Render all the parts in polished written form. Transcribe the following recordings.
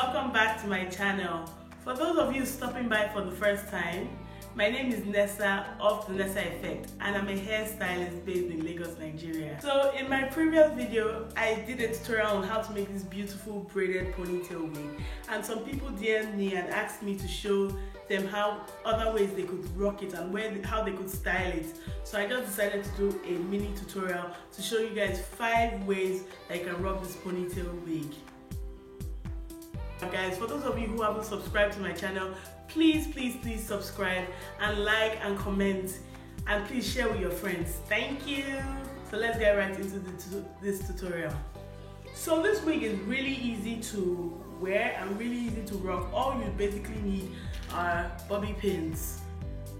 welcome back to my channel. For those of you stopping by for the first time, my name is Nessa of The Nessa Effect and I'm a hairstylist based in Lagos, Nigeria. So in my previous video, I did a tutorial on how to make this beautiful braided ponytail wig, and some people DM'd me and asked me to show them how other ways they could rock it and how they could style it. So I just decided to do a mini tutorial to show you guys 5 ways that you can rock this ponytail wig. Guys, for those of you who haven't subscribed to my channel, please subscribe and like and comment, and please share with your friends. Thank you. So let's get right into this tutorial. So this wig is really easy to wear and really easy to rock. All you basically need are bobby pins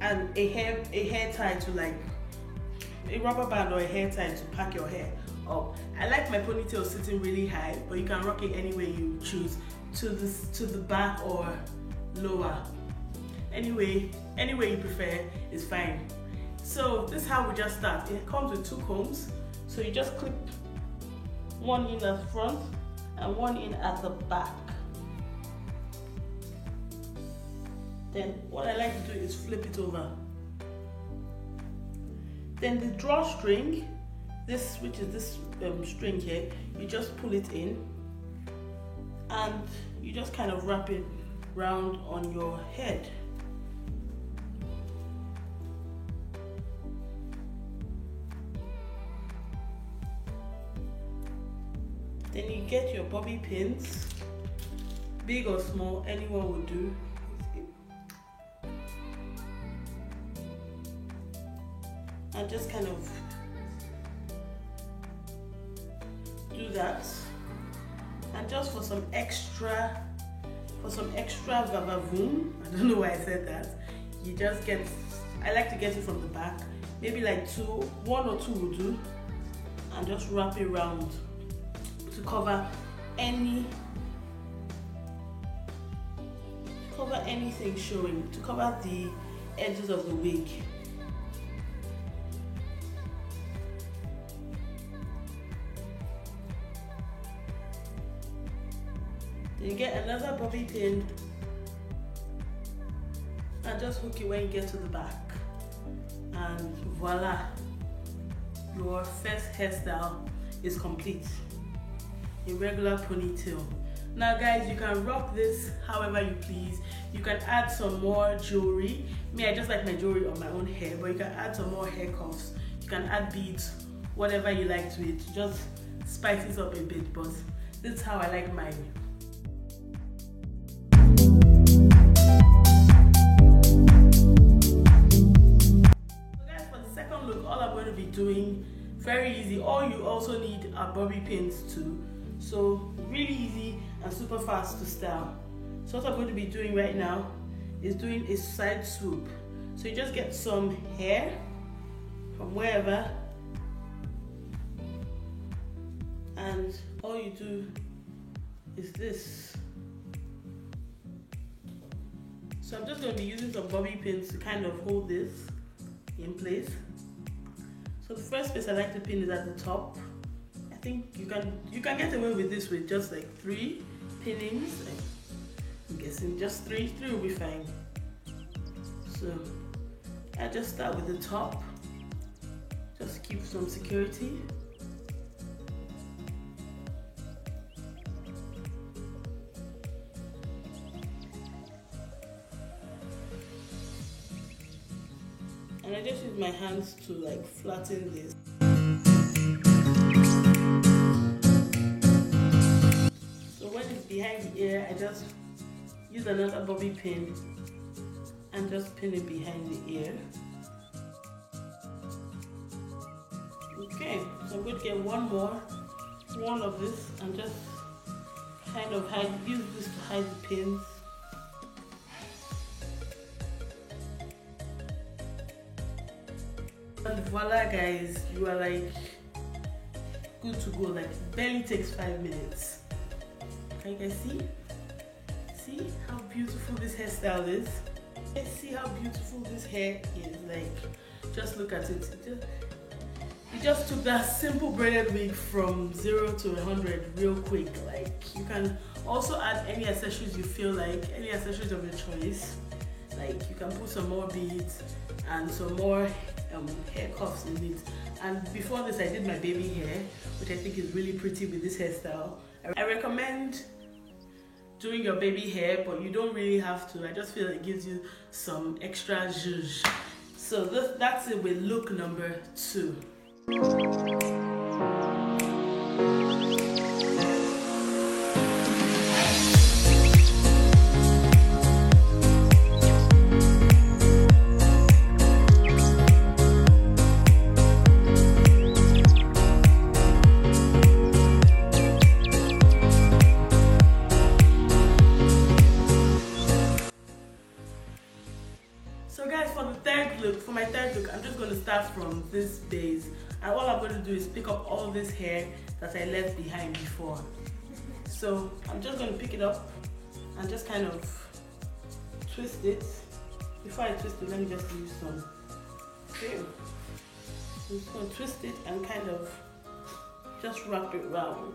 and a hair tie to, like a rubber band or a hair tie to pack your hair up. I like my ponytail sitting really high, but you can rock it any way you choose, to the back or lower. Anyway you prefer is fine. So this is how we just start. It comes with 2 combs, so you just clip one in at the front and one in at the back. Then what I like to do is flip it over. Then the drawstring, which is this string here, you just pull it in and you just kind of wrap it round on your head. Then you get your bobby pins, big or small, anyone will do. And just kind of do that. And just for some extra vavavoom, I don't know why I said that, you just get, I like to get it from the back, maybe like 1 or 2 will do, and just wrap it around to cover anything showing, to cover the edges of the wig. Then you get another bobby pin and just hook it when you get to the back, and voila, your first hairstyle is complete. A regular ponytail. Now guys, you can rock this however you please. You can add some more jewelry. Me, I just like my jewelry on my own hair, but you can add some more hair cuffs. You can add beads, whatever you like to it. Just spice it up a bit, but this is how I like mine. So guys, for the second look, all I'm going to be doing, very easy. All you also need are bobby pins too. So really easy and super fast to style. So what I'm going to be doing right now is doing a side swoop. So you just get some hair from wherever, and all you do is this. So I'm just going to be using some bobby pins to kind of hold this in place. So the first place I like to pin is at the top. I think you can get away with this with just like 3 pinnings. I'm guessing just 3 will be fine. So I just start with the top, just keep some security. And I just use my hands to like flatten this. Behind the ear, I just use another bobby pin and just pin it behind the ear. Okay, so I'm going to get one of this and just kind of use this to hide the pins. And voila guys, you are like good to go. Like it barely takes 5 minutes. Can you guys see how beautiful this hairstyle is? Let's see how beautiful this hair is. Like, just look at it. We just took that simple braided wig from 0 to 100 real quick. Like, you can also add any accessories you feel like, any accessories of your choice. Like, you can put some more beads and some more hair cuffs in it. And before this, I did my baby hair, which I think is really pretty with this hairstyle. I recommend doing your baby hair, but you don't really have to. I just feel it gives you some extra zhuzh. So that's it with look number 2. So guys, for my third look, I'm just going to start from this base, and all I'm going to do is pick up all this hair that I left behind before. So I'm just going to pick it up and just kind of twist it. Before I twist it, let me just use some glue. I'm just going to twist it and kind of just wrap it around.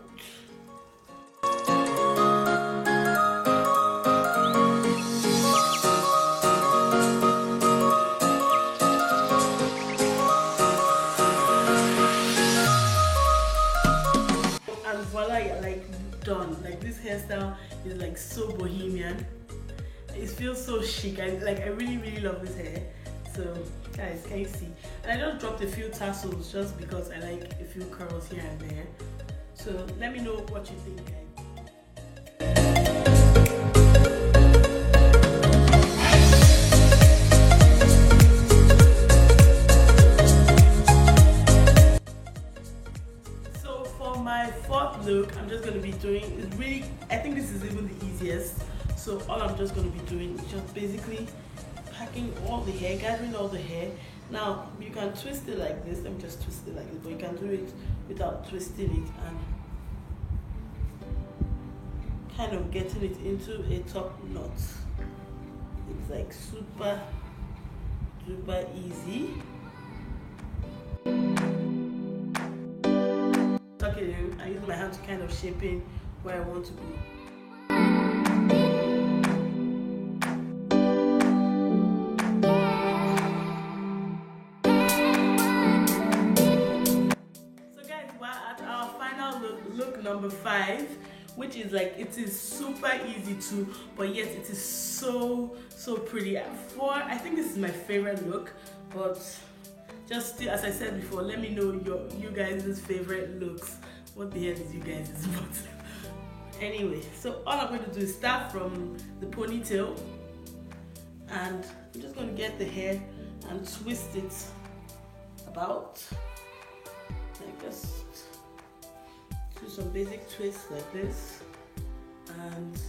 Voila, you're like done. Like, this hairstyle is like so bohemian. It feels so chic. I really love this hair. So guys, can you see? And I just dropped a few tassels just because I like a few curls here and there. So let me know what you think, guys. Look, I'm just going to be doing is really, I think this is even the easiest. So all I'm just going to be doing is just basically packing all the hair, gathering all the hair. Now you can twist it like this. Let me just twist it like this, but you can do it without twisting it and kind of getting it into a top knot. It's like super duper easy. Tuck it in. I use my hand to kind of shape in where I want to go. So guys, we're at our final look number 5, which is like, it is super easy to, but yet it is so pretty. I think this is my favorite look, but just still, as I said before, let me know you guys' favorite looks. What the hell is you guys' but anyway, so all I'm going to do is start from the ponytail, and I'm just going to get the hair and twist it about, like, just do some basic twists like this, and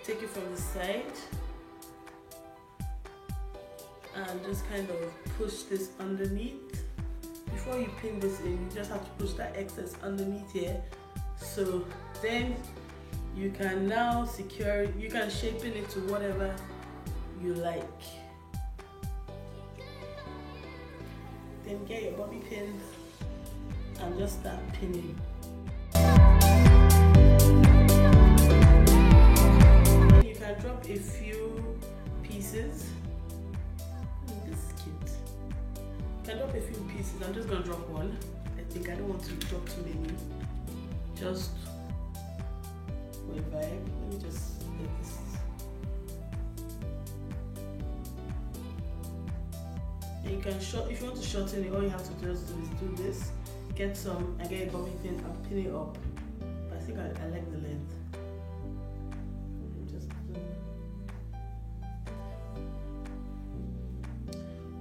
take it from the side and just kind of push this underneath. Before you pin this in, you just have to push that excess underneath here. So then you can now secure it, you can shape it to whatever you like. Then get your bobby pin and just start pinning. You can drop a few pieces. This is cute. You can drop a few pieces. I'm just gonna drop one. I think I don't want to drop too many. Just for a vibe. Let me just get this. And you can if you want to shorten it, all you have to just do is do this. Get some and get a bobby pin and pin it up. But I think I like the length.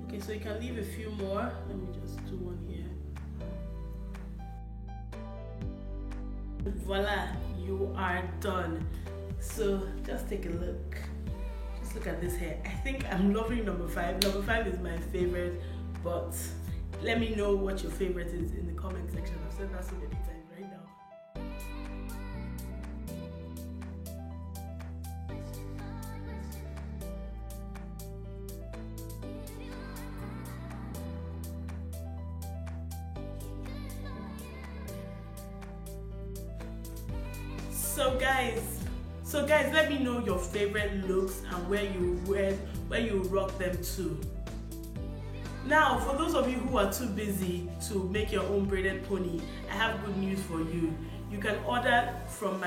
Okay, so you can leave a few more. Let me just do one here. Voila, you are done. So just take a look. Just look at this hair. I think I'm loving number 5. Number 5 is my favorite, but let me know what your favorite is in the comment section. I've said that so many times right now. So guys, let me know your favorite looks and where you rock them to. Now, for those of you who are too busy to make your own braided pony, I have good news for you. You can order from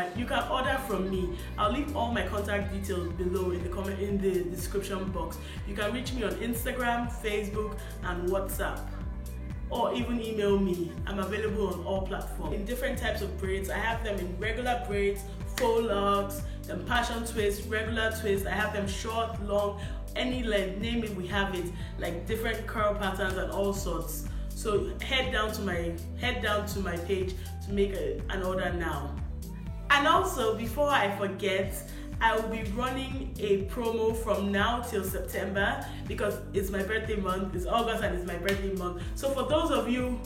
me. I'll leave all my contact details below in the description box. You can reach me on Instagram, Facebook, and WhatsApp, or even email me. I'm available on all platforms. In different types of braids, I have them in regular braids, faux locks, passion twist, regular twist. I have them short, long, any length, name it, we have it, like different curl patterns and all sorts. So head down to my page to make an order now. And also, before I forget, I will be running a promo from now till September, because it's my birthday month. It's August and it's my birthday month. So for those of you,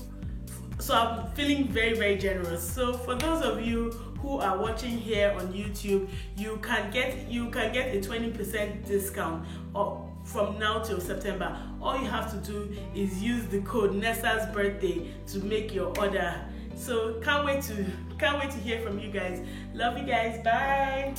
I'm feeling very, very generous. So for those of you who are watching here on YouTube, you can get a 20% discount from now till September. All you have to do is use the code Nessa's birthday to make your order. So can't wait to hear from you guys. Love you guys. Bye.